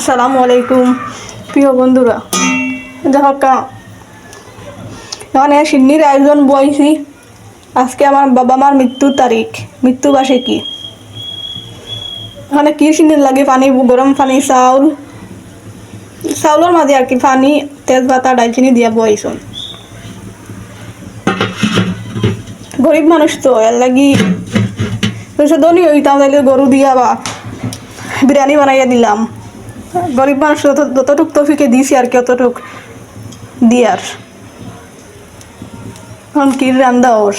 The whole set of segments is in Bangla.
আসসালামু আলাইকুম প্রিয় বন্ধুরা। দেখো এখানে সিন্নির আয়োজন বইছি। আজকে আমার বাবা মার মৃত্যুর তারিখ, মৃত্যুবার্ষিকী। এখানে কি সিন্নির লাগে? পানি, গরম পানি, চাউলের মাঝে আর কি পানি, তেজপাতা, ডালচিনি দিয়া বইছুন। গরিব মানুষ তো এর লাগি ধনী হইতাম, তাইলে গরু দিয়া বা বিরিয়ানি বানাইয়া দিলাম। গরিব মানুষ যতটুক তফিকে দিছি আর কি অতটুক দিয়ার। এখন কি রান্দা ওর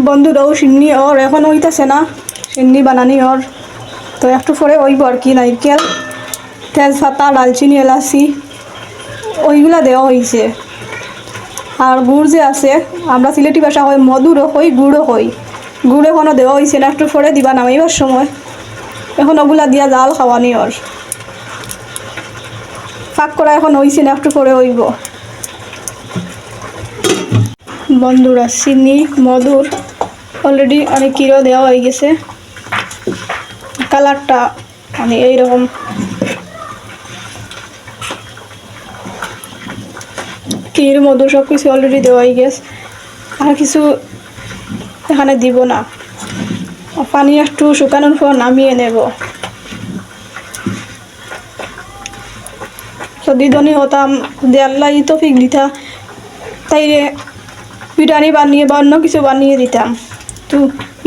বন্ধুরাও সিন্নি ওর এখন হইতাছে না, সিন্নি বানানি ওর তো একটু পরে ওইব আর কি। নারকেল, তেজপাতা, ডালচিনি, এলাচি ওইগুলা দেওয়া হয়েছে। আর গুড় যে আছে, আমরা সিলেটি ভাষা হয় মধুরও হই, গুড়ও হই। গুড় এখনও দেওয়া হয়েছে না, একটু পরে দিবা নামাইবার সময়। এখন ওগুলা দিয়া জাল খাওয়ানি ওর ফাঁক করা এখন হয়েছে না, একটু পরে হইব। বন্ধুরা চিনি, মধুর অলরেডি অনেক কিলো দেওয়া হয়ে গেছে। কালারটা মানে এইরকম ক্ষীর, মধু সব কিছু অলরেডি দেওয়া হয়ে গেছে। আর কিছু এখানে দিব না, পানি একটু শুকানোর পর নামিয়ে নেব। যদি ধনী হতাম যে আল্লাহ ই তৌফিক দিতা, তাইলে বিরিয়ানি বানিয়ে বা অন্য কিছু বানিয়ে দিতাম। তো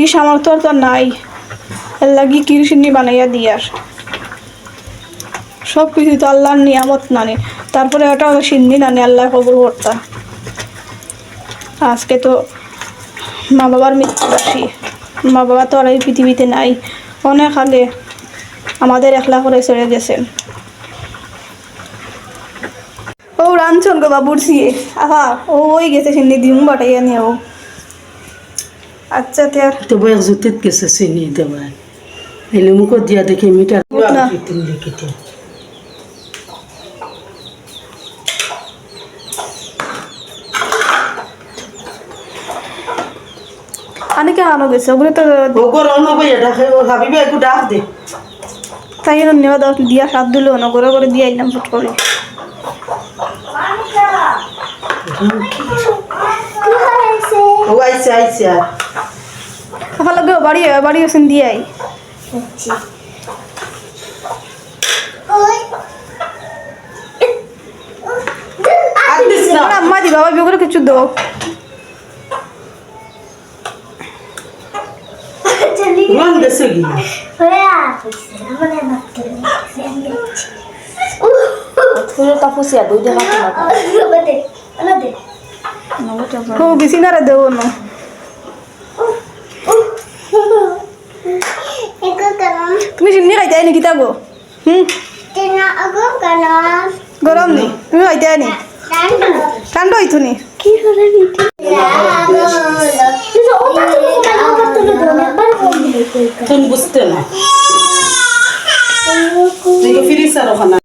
এই সামর্থ্য তো নাই, এর লাগি কির সিন্নি বানাইয়া দিয়ার। সব কিছু তো আল্লাহর নিয়ামত নানি, তারপরে ওটা সিন্নি নানি আল্লাহ কবুল করতা। আজকে তো মা বাবার মৃত্যুবার্ষিকী। মা বাবা তো আর এই পৃথিবীতে নাই, অনেক আগে আমাদের একলা করে চলে গেছেন। ও রাঞ্চন গো বাবুর সিয়ে আহা ও ওই গেছে সিন্নি দিম বাটাইয়া নিয়ে ও। আচ্ছা তার তো বয়স জুতিত গেছে চিনি দেওয়া এলে মুখ দিয়া দেখে মিটার না। লিখিতে অনেকে আনো গেছে ওগুলো তো ওগর অন্য বইয়া ডাকে ও হাবিবে একটু ডাক দে তাই নেওয়া দাও দিয়া সাত দিল না, করে করে দিয়ে আইলাম ফুট করে। ও আইছে আইছে আর এখন লাগে বাড়ি বাড়ি আছেন দিয়ে আই। আর দিস না আম্মা দি বাবা বিয়ে করে কিছু দেবো। রং দেছে কি ও বেশি না রে দেবো না। তুমি সিমনি খাইতে আই নাকি তাগো? গরম নেই, তুমি খাইতে আই নি ঠান্ডা হইতো নি তুমি বুঝতে না ফিরিস আর ওখানে